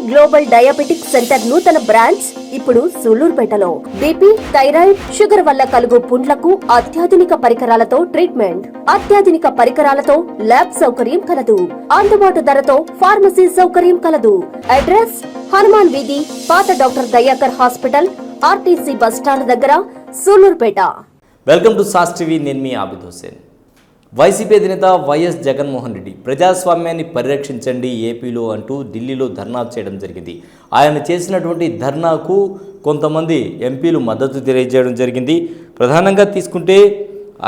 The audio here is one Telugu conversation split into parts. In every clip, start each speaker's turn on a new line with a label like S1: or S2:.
S1: గ్లోబల్ డయాబెటిక్ సెంటర్ నూతన బ్రాంచ్ ఇప్పుడు సూళ్లూరుపేటలో. బీపీ, థైరాయిడ్, షుగర్ వల్ల కలుగు పుండ్లకు అత్యాధునిక పరికరాలతో ట్రీట్మెంట్. అత్యాధునిక పరికరాలతో ల్యాబ్ సౌకర్యం కలదు. అందుబాటు ధరతో ఫార్మసీ సౌకర్యం కలదు. అడ్రస్ హనుమాన్ వీధి, పాత doctor Dayakar hospital, RTC bus stand దగ్గర, సూళ్లూరుపేట.
S2: వెల్కమ్ టు సాస్ టీవీ. నేను మీ ఆబిద్ హుసేన్. వైసీపీ అధినేత వైఎస్ జగన్మోహన్ రెడ్డి ప్రజాస్వామ్యాన్ని పరిరక్షించండి ఏపీలో అంటూ ఢిల్లీలో ధర్నా చేయడం జరిగింది. ఆయన చేసినటువంటి ధర్నాకు కొంతమంది ఎంపీలు మద్దతు తెలియజేయడం జరిగింది. ప్రధానంగా తీసుకుంటే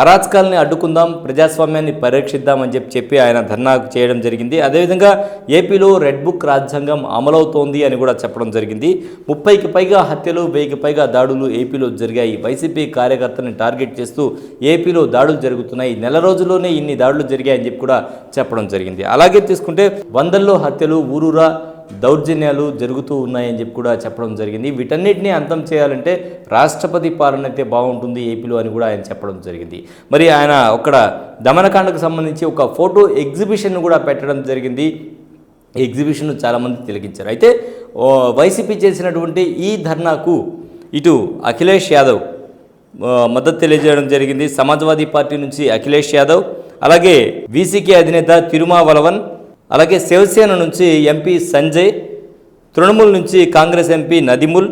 S2: అరాచకాలని అడ్డుకుందాం, ప్రజాస్వామ్యాన్ని పరిరక్షిద్దామని చెప్పి ఆయన ధర్నా చేయడం జరిగింది. అదేవిధంగా ఏపీలో రెడ్ బుక్ రాజ్యాంగం అమలవుతోంది అని కూడా చెప్పడం జరిగింది. 30కి పైగా హత్యలు, 1000కి పైగా దాడులు ఏపీలో జరిగాయి. వైసీపీ కార్యకర్తలను టార్గెట్ చేస్తూ ఏపీలో దాడులు జరుగుతున్నాయి. నెల రోజుల్లోనే ఇన్ని దాడులు జరిగాయని చెప్పి కూడా చెప్పడం జరిగింది. అలాగే తీసుకుంటే వందల్లో హత్యలు, ఊరూరా దౌర్జన్యాలు జరుగుతూ ఉన్నాయని చెప్పి కూడా చెప్పడం జరిగింది. వీటన్నిటిని అంతం చేయాలంటే రాష్ట్రపతి పాలన అయితే బాగుంటుంది ఏపీలో అని కూడా ఆయన చెప్పడం జరిగింది. మరి ఆయన అక్కడ దమనకాండకు సంబంధించి ఒక ఫోటో ఎగ్జిబిషన్ కూడా పెట్టడం జరిగింది. ఈ ఎగ్జిబిషన్ చాలామంది తిలకించారు. అయితే వైసీపీ చేసినటువంటి ఈ ధర్నాకు ఇటు అఖిలేష్ యాదవ్ మద్దతు తెలియజేయడం జరిగింది. సమాజ్వాదీ పార్టీ నుంచి అఖిలేష్ యాదవ్, అలాగే వీసీకే అధినేత తిరుమావలవన్, అలాగే శివసేన నుంచి ఎంపీ సంజయ్, తృణమూల్ నుంచి కాంగ్రెస్ ఎంపీ నదిముల్,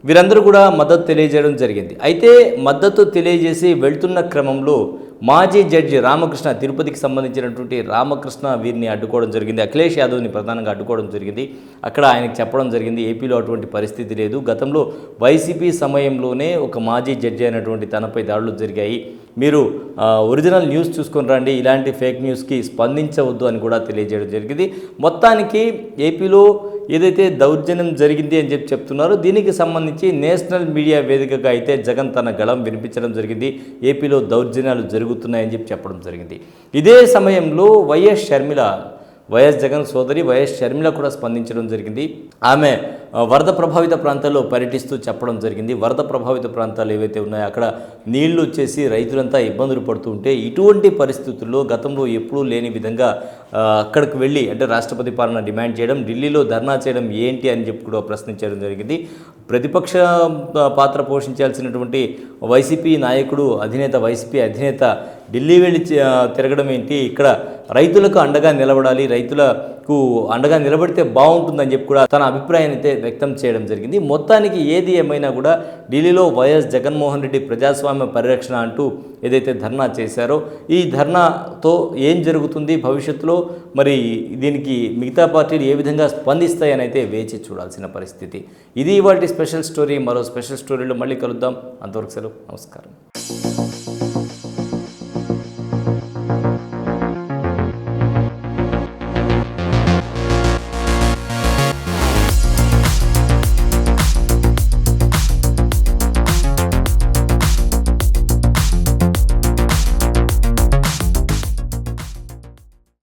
S2: వీరందరూ కూడా మద్దతు తెలియజేయడం జరిగింది. అయితే మద్దతు తెలియజేసి వెళ్తున్న క్రమంలో మాజీ జడ్జి రామకృష్ణ, తిరుపతికి సంబంధించినటువంటి రామకృష్ణ వీరిని అడ్డుకోవడం జరిగింది. అఖిలేష్ యాదవ్ని ప్రధానంగా అడ్డుకోవడం జరిగింది. అక్కడ ఆయనకు చెప్పడం జరిగింది ఏపీలో అటువంటి పరిస్థితి లేదు, గతంలో వైసీపీ సమయంలోనే ఒక మాజీ జడ్జి అయినటువంటి తనపై దాడులు జరిగాయి, మీరు ఒరిజినల్ న్యూస్ చూసుకొని రండి, ఇలాంటి ఫేక్ న్యూస్కి స్పందించవద్దు అని కూడా తెలియజేయడం జరిగింది. మొత్తానికి ఏపీలో ఏదైతే దౌర్జన్యం జరిగింది అని చెప్తున్నారో దీనికి సంబంధించి నేషనల్ మీడియా వేదికగా అయితే జగన్ తన గళం వినిపించడం జరిగింది. ఏపీలో దౌర్జన్యాలు జరుగుతున్నాయని చెప్పడం జరిగింది. ఇదే సమయంలో వైఎస్ జగన్ సోదరి వైఎస్ షర్మిల కూడా స్పందించడం జరిగింది. ఆమె వరద ప్రభావిత ప్రాంతాల్లో పర్యటిస్తూ చెప్పడం జరిగింది. వరద ప్రభావిత ప్రాంతాలు ఏవైతే ఉన్నాయో అక్కడ నీళ్లు వచ్చేసి రైతులంతా ఇబ్బందులు పడుతూ ఉంటే ఇటువంటి పరిస్థితుల్లో గతంలో ఎప్పుడూ లేని విధంగా అక్కడికి వెళ్ళి అంటే రాష్ట్రపతి పాలన డిమాండ్ చేయడం, ఢిల్లీలో ధర్నా చేయడం ఏంటి అని చెప్పి కూడా ప్రశ్నించడం జరిగింది. ప్రతిపక్ష పాత్ర పోషించాల్సినటువంటి వైసీపీ అధినేత ఢిల్లీ వెళ్ళి తిరగడం ఏంటి, ఇక్కడ రైతులకు అండగా నిలబడాలి, రైతులకు అండగా నిలబడితే బాగుంటుందని చెప్పి కూడా తన అభిప్రాయాన్ని అయితే వ్యక్తం చేయడం జరిగింది. మొత్తానికి ఏది ఏమైనా కూడా ఢిల్లీలో వైఎస్ జగన్మోహన్ రెడ్డి ప్రజాస్వామ్య పరిరక్షణ అంటూ ఏదైతే ధర్నా చేశారో ఈ ధర్నాతో ఏం జరుగుతుంది భవిష్యత్తులో, మరి దీనికి మిగతా పార్టీలు ఏ విధంగా స్పందిస్తాయని అయితే వేచి చూడాల్సిన పరిస్థితి. ఇది ఇవాల్టి స్పెషల్ స్టోరీ. మరో స్పెషల్ స్టోరీలో మళ్ళీ కలుద్దాం. అంతవరకు సెలవు, నమస్కారం.